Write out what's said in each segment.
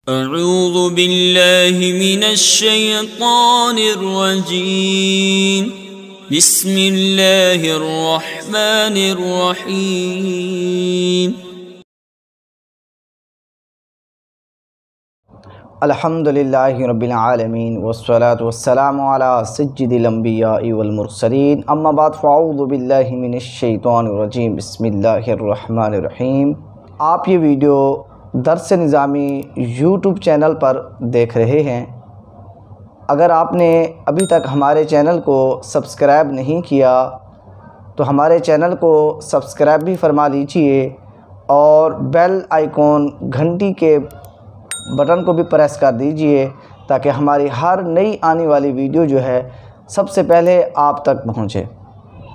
अऊज़ु बिल्लाहि मिनश्शैतानिर्रजीम। बिस्मिल्लाहिर्रहमानिर्रहीम। अल्हम्दुलिल्लाहि रब्बिल आलमीन वस्सलातु वस्सलामु अला सय्यिदिल अंबियाइ वल मुरसलीन अम्मा बाद फ़अऊज़ु बिल्लाहि मिनश्शैतानिर्रजीम। बिस्मिल्लाहिर्रहमानिर्रहीम। आप ये वीडियो दर्स निज़ामी यूट्यूब चैनल पर देख रहे हैं। अगर आपने अभी तक हमारे चैनल को सब्सक्राइब नहीं किया तो हमारे चैनल को सब्सक्राइब भी फरमा लीजिए और बेल आइकॉन घंटी के बटन को भी प्रेस कर दीजिए ताकि हमारी हर नई आने वाली वीडियो जो है सबसे पहले आप तक पहुंचे।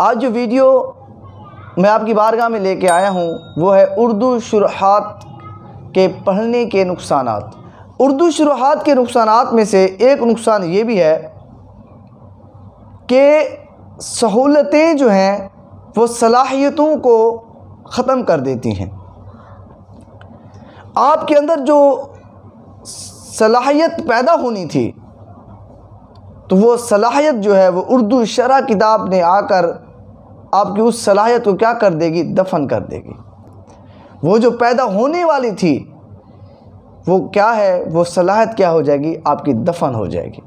आज जो वीडियो मैं आपकी बारगाह में लेके आया हूं वो है उर्दू शुरुआत के पढ़ने के नुकसानात। उर्दू शुरुआत के नुकसानात में से एक नुकसान ये भी है कि सहूलतें जो हैं वो सलाहियतों को ख़त्म कर देती हैं। आपके अंदर जो सलाहियत पैदा होनी थी तो वो सलाहियत जो है वो उर्दू शरह किताब ने आकर आपकी उस सलाहियत को क्या कर देगी, दफन कर देगी। वो जो पैदा होने वाली थी वो क्या है, वो सलाहियत क्या हो जाएगी, आपकी दफन हो जाएगी।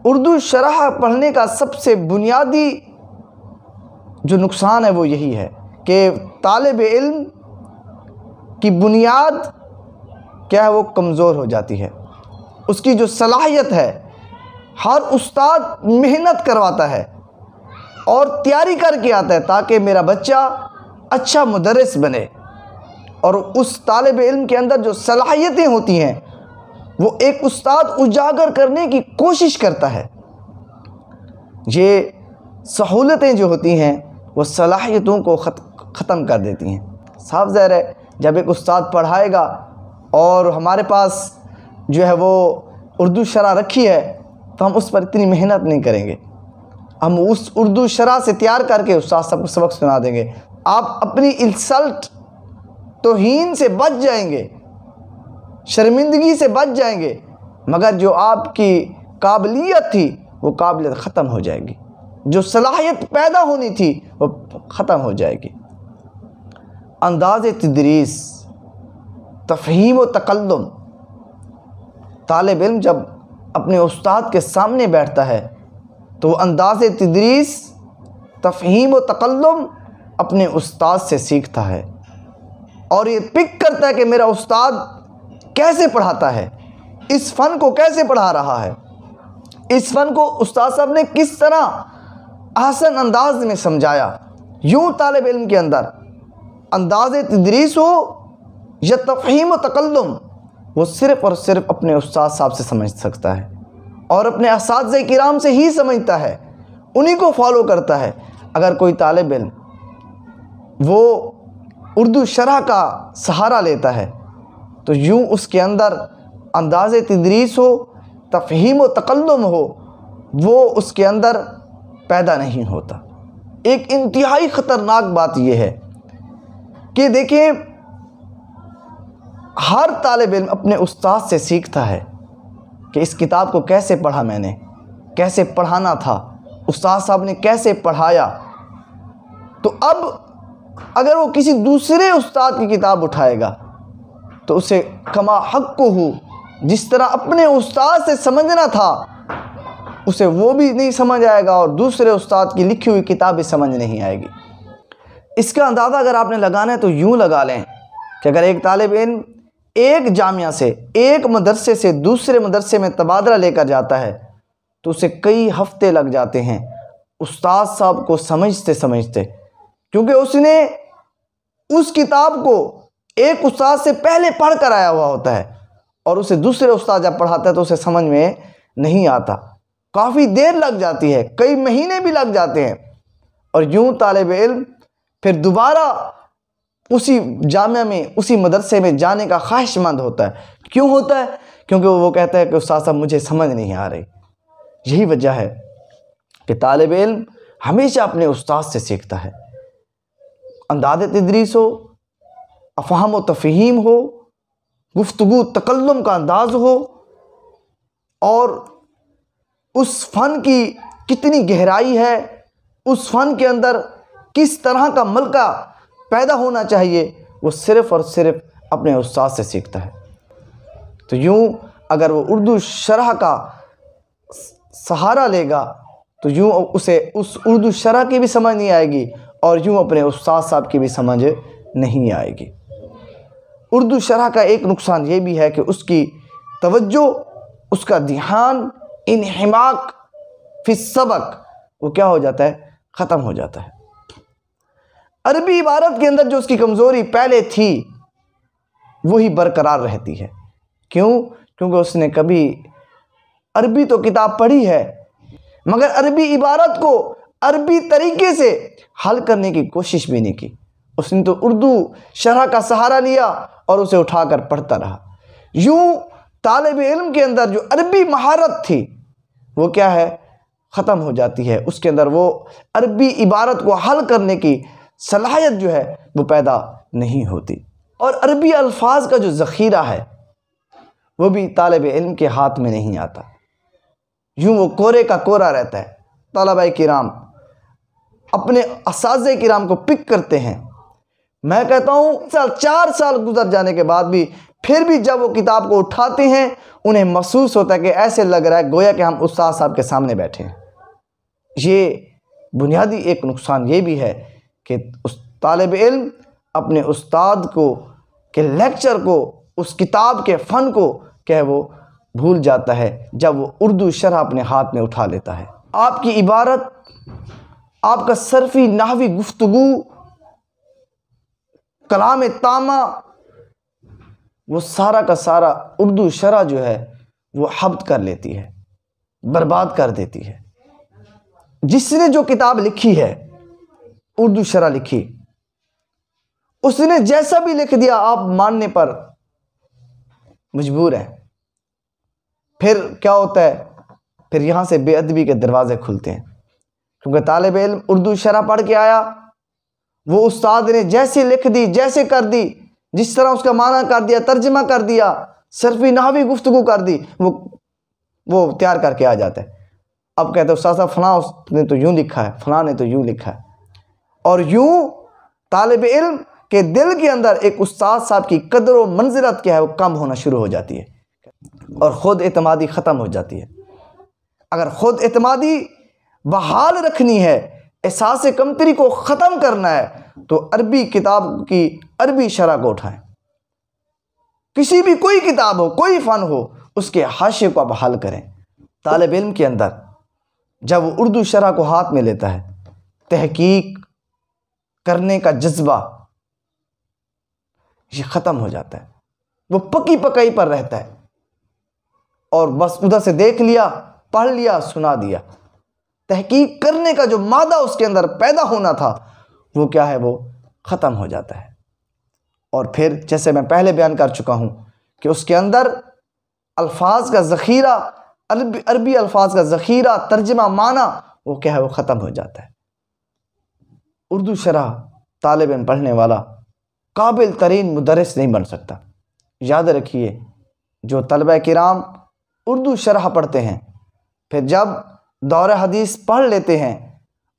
उर्दू शरह पढ़ने का सबसे बुनियादी जो नुकसान है वो यही है कि तालिब इल्म की बुनियाद क्या है, वो कमज़ोर हो जाती है। उसकी जो सलाहियत है, हर उस्ताद मेहनत करवाता है और तैयारी करके आता है ताकि मेरा बच्चा अच्छा मुदर्रिस बने, और उस तालिब इल्म के अंदर जो सलाहियतें होती हैं वो एक उस्ताद उजागर करने की कोशिश करता है। ये सहूलतें जो होती हैं वो सलाहियतों को ख़त्म कर देती हैं। साफ ज़ाहिर है जब एक उस्ताद पढ़ाएगा और हमारे पास जो है वो उर्दू शरह रखी है तो हम उस पर इतनी मेहनत नहीं करेंगे, हम उस उर्दू शरह से तैयार करके उस्ताद सबको सबक सुना देंगे। आप अपनी इंसल्ट तौहीन से बच जाएंगे, शर्मिंदगी से बच जाएंगे, मगर जो आपकी काबिलियत थी वो काबिलियत ख़त्म हो जाएगी, जो सलाहियत पैदा होनी थी वो ख़त्म हो जाएगी। अंदाज़े तदरीस, तफ़हीम व तकल्लुम। तालिब इल्म जब अपने उस्ताद के सामने बैठता है तो वो अंदाज़े तदरीस, तफ़हीम व तकल्लुम अपने उस्ताद से सीखता है और ये पिक करता है कि मेरा उस्ताद कैसे पढ़ाता है, इस फ़न को कैसे पढ़ा रहा है, इस फ़न को उस्ताद साहब ने किस तरह आसान अंदाज में समझाया। यूँ तालिब इल्म के अंदर अंदाज़े तदरीस हो या तफ़हीम व तकल्लुम, वो सिर्फ़ और सिर्फ अपने उस्ताद साहब से समझ सकता है और अपने असातिज़े किराम से ही समझता है, उन्हीं को फॉलो करता है। अगर कोई तालिब इल्म वो उर्दू शरह का सहारा लेता है तो यूँ उसके अंदर अंदाज़े तदरीस हो, तफ़हीम व तकल्लुम हो, वो उसके अंदर पैदा नहीं होता। एक इंतहाई ख़तरनाक बात यह है कि देखिए हर तालिब इल्म अपने उस्ताद से सीखता है कि इस किताब को कैसे पढ़ा मैंने, कैसे पढ़ाना था, उस्ताद साहब ने कैसे पढ़ाया। तो अब अगर वो किसी दूसरे उस्ताद की किताब उठाएगा तो उसे कमा हक़्क़ुहु, जिस तरह अपने उस्ताद से समझना था उसे वो भी नहीं समझ आएगा और दूसरे उस्ताद की लिखी हुई किताब भी समझ नहीं आएगी। इसका अंदाज़ा अगर आपने लगाना है तो यूँ लगा लें कि अगर एक तालिब इल्म एक जामिया से, एक मदरसे से दूसरे मदरसे में तबादला लेकर जाता है तो उसे कई हफ्ते लग जाते हैं उस्ताद साहब को समझते समझते, क्योंकि उसने उस किताब को एक उस्ताद से पहले पढ़ कर आया हुआ होता है और उसे दूसरे उस्ताद जब पढ़ाता है तो उसे समझ में नहीं आता, काफ़ी देर लग जाती है, कई महीने भी लग जाते हैं। और यूँ तालिब इल्म फिर दोबारा उसी जामिया में, उसी मदरसे में जाने का ख्वाहिशमंद होता है। क्यों होता है? क्योंकि वो कहता है कि उस्ताद साहब मुझे समझ नहीं आ रही। यही वजह है कि तालिब इल्म हमेशा अपने उस्ताद से सीखता है। अंदाज़े तदरीस हो, अफ़हाम व तफ़हीम हो, गुफ्तगू तकल्लुम का अंदाज़ हो और उस फ़न की कितनी गहराई है, उस फ़न के अंदर किस तरह का मलका पैदा होना चाहिए, वो सिर्फ़ और सिर्फ अपने उस्ताद से सीखता है। तो यूँ अगर वो उर्दू शरह का सहारा लेगा तो यूँ उसे उस उर्दू शरह की भी समझ नहीं आएगी और यूँ अपने उस्ताद साहब की भी समझ नहीं आएगी। उर्दू शरह का एक नुकसान ये भी है कि उसकी तवज्जो, उसका ध्यान, इन्हिमाक फी सबक, वो क्या हो जाता है, ख़त्म हो जाता है। अरबी इबारत के अंदर जो उसकी कमज़ोरी पहले थी वही बरकरार रहती है। क्यों? क्योंकि उसने कभी अरबी तो किताब पढ़ी है मगर अरबी इबारत को अरबी तरीके से हल करने की कोशिश भी नहीं की। उसने तो उर्दू शरह का सहारा लिया और उसे उठाकर पढ़ता रहा। यूँ तालिब इल्म के अंदर जो अरबी महारत थी वो क्या है, ख़त्म हो जाती है। उसके अंदर वो अरबी इबारत को हल करने की सलाहियत जो है वो पैदा नहीं होती। और अरबी अल्फाज का जो ज़ख़ीरा है वो भी तालिब इल्म के हाथ में नहीं आता। यूँ वो कोरे का कोरा रहता है। तलबा किराम अपने असातिज़े किराम को पिक करते हैं। मैं कहता हूँ 4 साल गुजर जाने के बाद भी फिर भी जब वो किताब को उठाते हैं उन्हें महसूस होता है कि ऐसे लग रहा है गोया कि हम उस्ताद साहब के सामने बैठे हैं। ये बुनियादी एक नुकसान ये भी है कि उस तालिब इल्म अपने उस्ताद को के लेक्चर को, उस किताब के फ़न को क्या है वो भूल जाता है जब वो उर्दू शरह अपने हाथ में उठा लेता है। आपकी इबारत, आपका सरफ़ी नाहवी गुफ्तगू, कलाम तामा, वो सारा का सारा उर्दू शरह जो है वो हब्त कर लेती है, बर्बाद कर देती है। जिसने जो किताब लिखी है, उर्दू शरह लिखी, उसने जैसा भी लिख दिया आप मानने पर मजबूर हैं। फिर क्या होता है, फिर यहाँ से बेअदबी के दरवाजे खुलते हैं। क्योंकि तालिब इल्म उर्दू शरह पढ़ के आया, वो उस्ताद ने जैसे लिख दी, जैसे कर दी, जिस तरह उसका माना कर दिया, तर्जमा कर दिया, सरफ़ी नाहवी गुफ्तगू कर दी, वो तैयार करके आ जाता है। अब कहते हैं उस्ताद साहब फ़लाँ उसने तो यूँ लिखा है, फ़लाँ ने तो यूँ लिखा है। और यूँ तालिब इल्म के दिल के अंदर एक उस्ताद साहब की कदर व मंजिलत क्या है वो कम होना शुरू हो जाती है और ख़ुद एतमादी ख़त्म हो जाती है। अगर ख़ुद एतमादी बहाल रखनी है, एहसास कमतरी को ख़त्म करना है, तो अरबी किताब की अरबी शरह को उठाएं। किसी भी कोई किताब हो, कोई फ़न हो, उसके हाशिए को आप हल करें। तालिब इल्म के अंदर जब वो उर्दू शरह को हाथ में लेता है, तहकीक करने का जज्बा ये ख़त्म हो जाता है। वो पकी पकाई पर रहता है और बस उधर से देख लिया, पढ़ लिया, सुना दिया। तहकीक करने का जो मादा उसके अंदर पैदा होना था वो क्या है, वो ख़त्म हो जाता है। और फिर जैसे मैं पहले बयान कर चुका हूँ कि उसके अंदर अल्फाज का ज़ख़ीरा, अरबी अल्फाज का ज़ख़ीरा, तर्जमा, माना, वो क्या है, वो ख़त्म हो जाता है। उर्दू शरह तालिब इल्म पढ़ने वाला काबिल तरीन मुदर्रिस नहीं बन सकता। याद रखिए, जो तलबा किराम उर्दू शरह पढ़ते हैं, फिर जब दौर हदीस पढ़ लेते हैं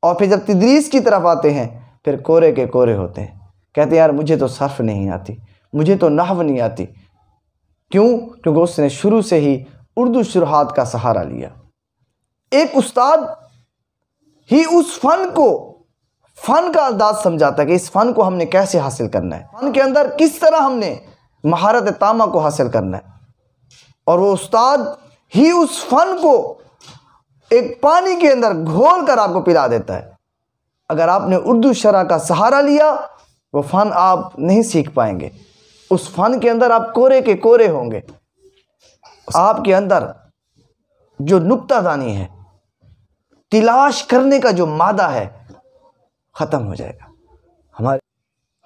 और फिर जब तदरीस की तरफ आते हैं, फिर कोरे के कोरे होते हैं। कहते हैं यार मुझे तो सर्फ नहीं आती, मुझे तो नहव नहीं आती। क्यों? क्योंकि उसने शुरू से ही उर्दू शुरुआत का सहारा लिया। एक उस्ताद ही उस फ़न को, फ़न का अंदाज समझाता है कि इस फ़न को हमने कैसे हासिल करना है, फ़न के अंदर किस तरह हमने महारत तामा को हासिल करना है। और वो उस्ताद ही उस फ़न को एक पानी के अंदर घोल कर आपको पिला देता है। अगर आपने उर्दू शरह का सहारा लिया, वो फ़न आप नहीं सीख पाएंगे। उस फ़न के अंदर आप कोरे के कोरे होंगे। आपके अंदर जो नुक्तादानी है, तिलाश करने का जो मादा है, ख़त्म हो जाएगा। हमारे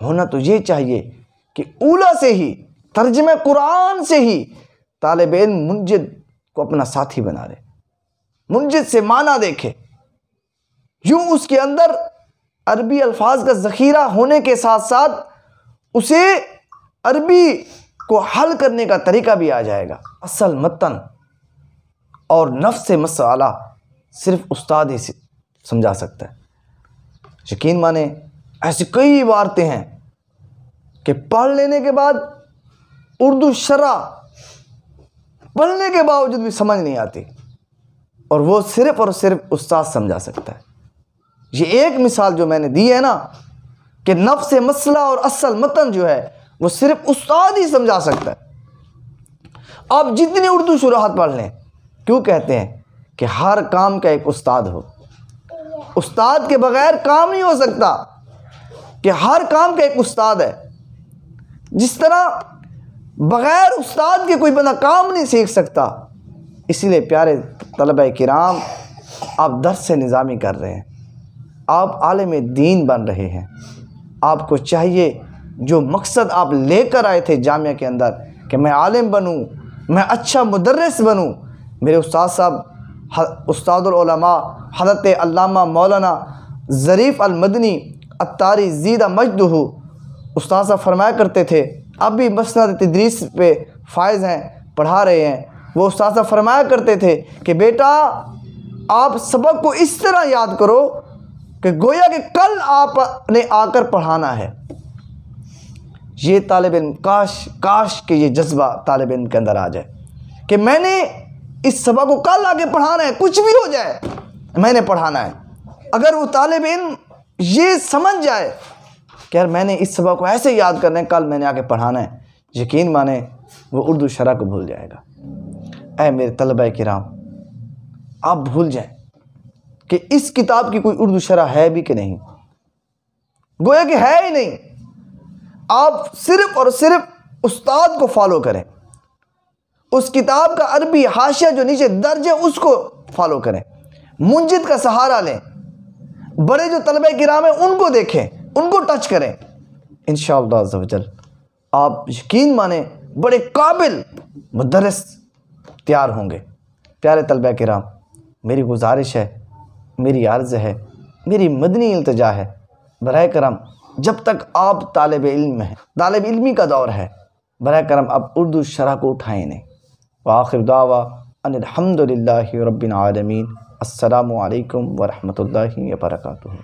होना तो ये चाहिए कि ऊला से ही, तर्जुमे कुरान से ही तालिब इल्म मुंजिद को अपना साथी बना ले, मुंजिद से माना देखे। यूँ उसके अंदर अरबी अल्फाज का ज़ख़ीरा होने के साथ साथ उसे अरबी को हल करने का तरीका भी आ जाएगा। असल मतन और नफ्स मसला सिर्फ उस्ताद ही समझा सकता है। यकीन माने ऐसी कई इबारतें हैं कि पढ़ लेने के बाद उर्दू शरा पढ़ने के बावजूद भी समझ नहीं आती, और वो सिर्फ और सिर्फ उस्ताद समझा सकता है। ये एक मिसाल जो मैंने दी है ना कि नफ्स मसला और असल मतन जो है वो सिर्फ उस्ताद ही समझा सकता है। आप जितनी उर्दू शुरुआत पढ़ लें, क्यों कहते हैं कि हर काम का एक उस्ताद हो। उस्ताद के बगैर काम नहीं हो सकता, कि हर काम का एक उस्ताद है। जिस तरह बगैर उस्ताद के कोई बंदा काम नहीं सीख सकता, इसीलिए प्यारे तलबा किराम, आप दर्स से निज़ामी कर रहे हैं, आप आलिम दीन बन रहे हैं। आपको चाहिए जो मकसद आप लेकर आए थे जामिया के अंदर कि मैं आलिम बनूं, मैं अच्छा मुदर्रिस बनूं। मेरे उस्ताद साहब उस्तादुल उलमा हज़रत अल्लामा मौलाना ज़रीफ़ अल मदनी अत्तारी ज़ीदा मजदहू उस्ताद साहब फरमाया करते थे, अब भी मसनद तदरीस पे फायज़ हैं, पढ़ा रहे हैं। वो उस्ताद साहब फरमाया करते थे कि बेटा आप सबक को इस तरह याद करो कि गोया कि कल आपने आकर पढ़ाना है। ये तालिब इल्म काश के ये जज्बा तालिब इल्म के अंदर आ जाए कि मैंने इस सबक को कल आके पढ़ाना है, कुछ भी हो जाए मैंने पढ़ाना है। अगर वो तालिब इल्म ये समझ जाए कि यार मैंने इस सबक को ऐसे याद करना है, कल मैंने आके पढ़ाना है, यकीन माने वो उर्दू शरा को भूल जाएगा। ऐ मेरे तलबा किराम, आप भूल जाएं कि इस किताब की कोई उर्दू शरा है भी कि नहीं, गोया कि है ही नहीं। आप सिर्फ और सिर्फ उस्ताद को फॉलो करें, उस किताब का अरबी हाशिया जो नीचे दर्ज है उसको फॉलो करें, मुंजिद का सहारा लें, बड़े जो तलबा किराम हैं उनको देखें, उनको टच करें। इंशाअल्लाह अज़्ज़ वजल आप यकीन माने बड़े काबिल मुदर्रिस तैयार होंगे। प्यारे तलबा किराम, मेरी गुजारिश है, मेरी अर्ज़ है, मेरी मदनी इल्तिजा है, बराए करम जब तक आप तालिब इल्म हैं, तालिब इल्मी का दौर है, बराए करम अब उर्दू शरह को उठाएँ नहीं। व आखिर दावा अनिल हम्दुलिल्लाहि रब्बिल आलमीन। अस्सलामु अलैकुम व रहमतुल्लाहि व बरकातुहू।